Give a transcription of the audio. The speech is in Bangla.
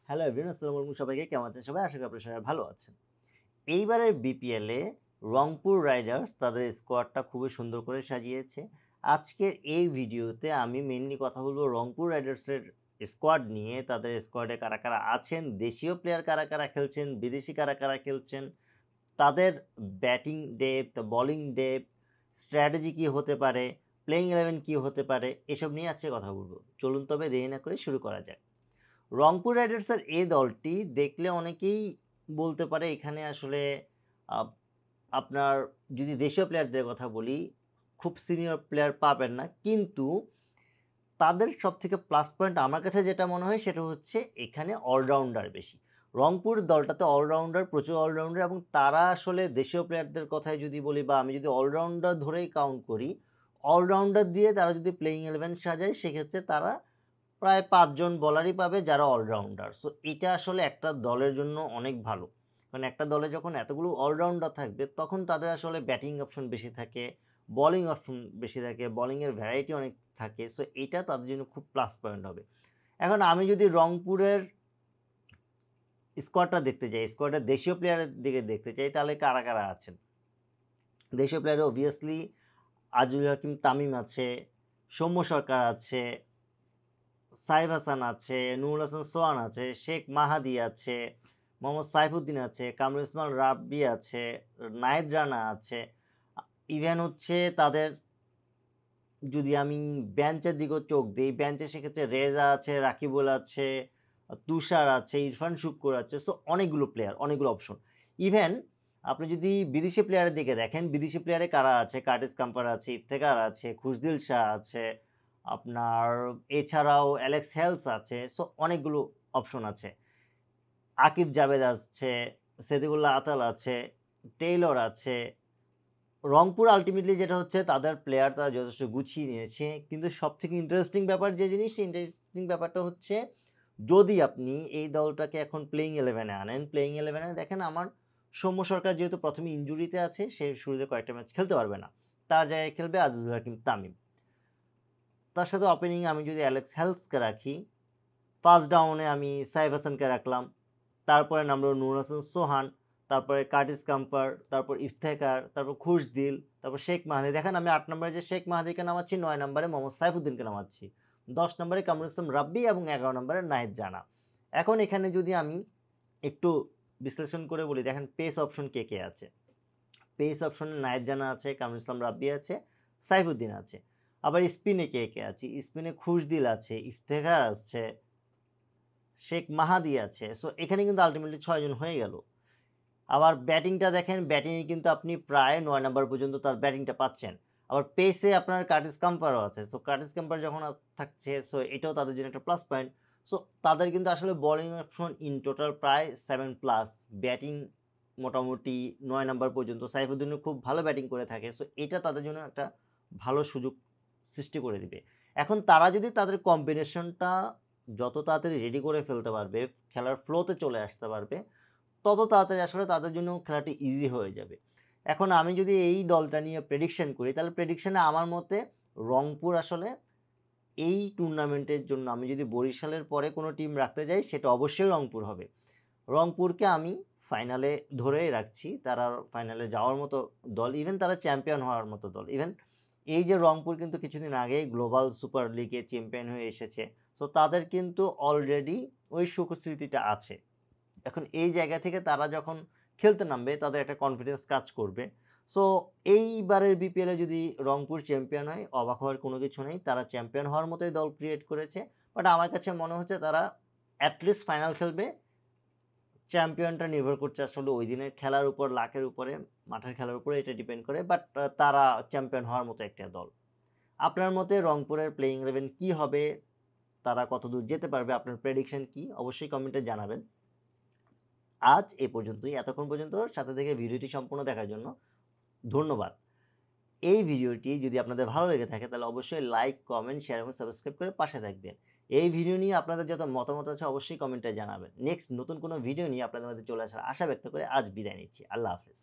হ্যালো এভরিওয়ান, আসসালামু আলাইকুম। সবাইকে কেমন আছেন সবাই? আশা করি আপনারা সবাই ভালো আছেন। এইবারের বিপিএলে রংপুর রাইডার্স তাদের স্কোয়াডটা খুবই সুন্দর করে সাজিয়েছে। আজকের এই ভিডিওতে আমি মেইনলি কথা বলবো রংপুর রাইডার্সের স্কোয়াড নিয়ে। তাদের স্কোয়াডে কারা কারা আছেন, দেশীয় প্লেয়ার কারা কারা খেলছেন, বিদেশি কারা কারা খেলছেন, তাদের batting depth, bowling depth, strategy কী হতে পারে, প্লেইং 11 কী হতে পারে, এসব নিয়ে আজকে কথা বলবো। চলুন তবে দেরি না করে শুরু করা যাক। রংপুর রাইডার্সের এই দলটি দেখলে অনেকেই বলতে পারে এখানে আসলে আপনার যদি দেশীয় প্লেয়ারদের কথা বলি খুব সিনিয়র প্লেয়ার পাবেন না, কিন্তু তাদের সবথেকে প্লাস পয়েন্ট আমার কাছে যেটা মনে হয় সেটা হচ্ছে এখানে অলরাউন্ডার বেশি। রংপুর দলটাতে অলরাউন্ডার, প্রচুর অলরাউন্ডার, এবং তারা আসলে দেশীয় প্লেয়ারদের কথায় যদি বলি বা আমি যদি অলরাউন্ডার ধরেই কাউন্ট করি, অলরাউন্ডার দিয়ে তারা যদি প্লেইং 11 সাজায় সেক্ষেত্রে তারা প্রায় 5 জন বলারই পাবে যারা অলরাউন্ডার। সো এটা আসলে একটা দলের জন্য অনেক ভালো, কারণ একটা দলে যখন এতগুলো অলরাউন্ডার থাকবে তখন তাদের আসলে ব্যাটিং অপশন বেশি থাকে, বলিং অপশন বেশি থাকে, বলিংয়ের ভ্যারাইটি অনেক থাকে। সো এটা তাদের জন্য খুব প্লাস পয়েন্ট হবে। এখন আমি যদি রংপুরের স্কোয়াডটা দেখতে চাই, স্কোয়াডের দেশীয় প্লেয়ারের দিকে দেখতে চাই, তাহলে কারা কারা আছেন? দেশীয় প্লেয়ারে অবভিয়াসলি আজিজুল হাকিম তামিম আছে, সৌম্য সরকার আছে, সাইফ হাসান আছে, নুরুল হাসান সোহান আছে, শেখ মাহাদি আছে, মোহাম্মদ সাইফুদ্দিন আছে, কামরুল ইসলাম রাব্বি আছে, নাহিদ রানা আছে। ইভেন হচ্ছে তাদের যদি আমি বেঞ্চের দিকেও চোখ দিই, বেঞ্চে সেক্ষেত্রে রেজা আছে, রাকিবুল আছে, তুষার আছে, ইরফান শুক্কুর আছে। সো অনেকগুলো প্লেয়ার, অনেকগুলো অপশন। ইভেন আপনি যদি বিদেশি প্লেয়ারের দিকে দেখেন, বিদেশি প্লেয়ারে কারা আছে? কার্টিস কাম্পার আছে, ইফতেখার আছে, খুশদিল শাহ আছে, আপনার এছাড়াও অ্যালেক্স হেলস আছে। সো অনেকগুলো অপশন আছে। আকিব জাভেদ আছে, সেদিকুল্লাহ আতাল আছে, টেইলর আছে। রংপুর আলটিমেটলি যেটা হচ্ছে তাদের প্লেয়ার তারা যথেষ্ট গুছিয়ে নিয়েছে, কিন্তু সবথেকে ইন্টারেস্টিং ব্যাপার যে জিনিস, ইন্টারেস্টিং ব্যাপারটা হচ্ছে যদি আপনি এই দলটাকে এখন প্লেইং 11-এ আনেন, প্লেইং 11-এ দেখেন আমার সৌম্য সরকার যেহেতু প্রথমে ইনজুরিতে আছে, সে শুরুতে কয়েকটা ম্যাচ খেলতে পারবে না, তার জায়গায় খেলবে আজিজুল হাকিম তামিম। তার সাথে ওপেনিং আমি যদি অ্যালেক্স হেলসকে রাখি, ফার্স্ট ডাউনে আমি সাইফ হাসানকে রাখলাম, তারপরে নামলো নুরুল হাসান সোহান, তারপরে কার্টিস কাম্পার, তারপর ইফতেখার, তারপর খুশদিল, তারপর শেখ মাহাদি। দেখেন আমি 8 নম্বরে যে শেখ মাহাদিকে নামাচ্ছি, 9 নম্বরে মোহাম্মদ সাইফুদ্দিনকে নামাচ্ছি, 10 নম্বরে কামরুল ইসলাম রাব্বি এবং 11 নম্বরে নাহিদ রানা। এখন এখানে যদি আমি একটু বিশ্লেষণ করে বলি, দেখেন পেস অপশন কে কে আছে। পেস অপশনে নাহিদ রানা আছে, কামরুল ইসলাম রাব্বি আছে, সাইফুদ্দিন আছে। আবার স্পিনে কে কে আছে? স্পিনে খুশদিল আছে, ইফতেখার আছে, শেখ মাহাদি আছে। সো এখানে কিন্তু আলটিমেটলি 6 জন হয়ে গেল। আবার ব্যাটিংটা দেখেন, ব্যাটিংয়ে কিন্তু আপনি প্রায় 9 নম্বর পর্যন্ত তার ব্যাটিংটা পাচ্ছেন। আবার পেসে আপনার কার্টিস কাম্পারও আছে। সো কার্টিস কাম্পার যখন থাকছে, সো এটাও তাদের জন্য একটা প্লাস পয়েন্ট। সো তাদের কিন্তু আসলে বোলিং অপশন ইন টোটাল প্রায় 7+, ব্যাটিং মোটামুটি 9 নম্বর পর্যন্ত। সাইফুদ্দিনও খুব ভালো ব্যাটিং করে থাকে। সো এটা তাদের জন্য একটা ভালো সুযোগ সৃষ্টি করে দিবে। এখন তারা যদি তাদের কম্বিনেশনটা যত তাড়াতাড়ি রেডি করে ফেলতে পারবে, খেলার ফ্লোতে চলে আসতে পারবে, তত তাড়াতাড়ি আসলে তাদের জন্য খেলাটি ইজি হয়ে যাবে। এখন আমি যদি এই দলটা নিয়ে প্রেডিকশন করি, তাহলে প্রেডিকশানে আমার মতে রংপুর আসলে এই টুর্নামেন্টের জন্য, আমি যদি বরিশালের পরে কোনো টিম রাখতে যাই সেটা অবশ্যই রংপুর হবে। রংপুরকে আমি ফাইনালে ধরেই রাখছি, তারা ফাইনালে যাওয়ার মতো দল, ইভেন তারা চ্যাম্পিয়ন হওয়ার মতো দল। ইভেন এই যে রংপুর কিন্তু কিছুদিন আগেই গ্লোবাল সুপার লিগে চ্যাম্পিয়ন হয়ে এসেছে। সো তাদের কিন্তু অলরেডি ওই সুখস্মৃতিটা আছে। এখন এই জায়গা থেকে তারা যখন খেলতে নামবে তাদের একটা কনফিডেন্স কাজ করবে। সো এইবারের বিপিএলে যদি রংপুর চ্যাম্পিয়ন হয়, অবাক হওয়ার কোনো কিছু নেই, তারা চ্যাম্পিয়ন হওয়ার মতোই দল ক্রিয়েট করেছে। বাট আমার কাছে মনে হচ্ছে তারা অ্যাটলিস্ট ফাইনাল খেলবে। চ্যাম্পিয়নটা নির্ভর করছে আসলে ওই দিনের খেলার উপর, লাকের উপরে, মাঠের খেলার উপরে, এটা ডিপেন্ড করে। বাট তারা চ্যাম্পিয়ন হওয়ার মতো একটা দল। আপনার মতে রংপুরের প্লেইং 11 কী হবে, তারা কতদূর যেতে পারবে, আপনার প্রেডিকশন কি, অবশ্যই কমেন্টে জানাবেন। আজ এ পর্যন্তই। এতক্ষণ পর্যন্ত সাথে থেকে ভিডিওটি সম্পূর্ণ দেখার জন্য ধন্যবাদ। এই ভিডিওটি যদি আপনাদের ভালো লেগে থাকে তাহলে অবশ্যই লাইক, কমেন্ট, শেয়ার এবং সাবস্ক্রাইব করে পাশে থাকবেন। এই ভিডিও নিয়ে আপনাদের যত মতামত আছে অবশ্যই কমেন্টে জানাবেন। নেক্সট নতুন কোনো ভিডিও নিয়ে আপনাদের মধ্যে চলে আসার আশা ব্যক্ত করে আজ বিদায় নিচ্ছি। আল্লাহ হাফেজ।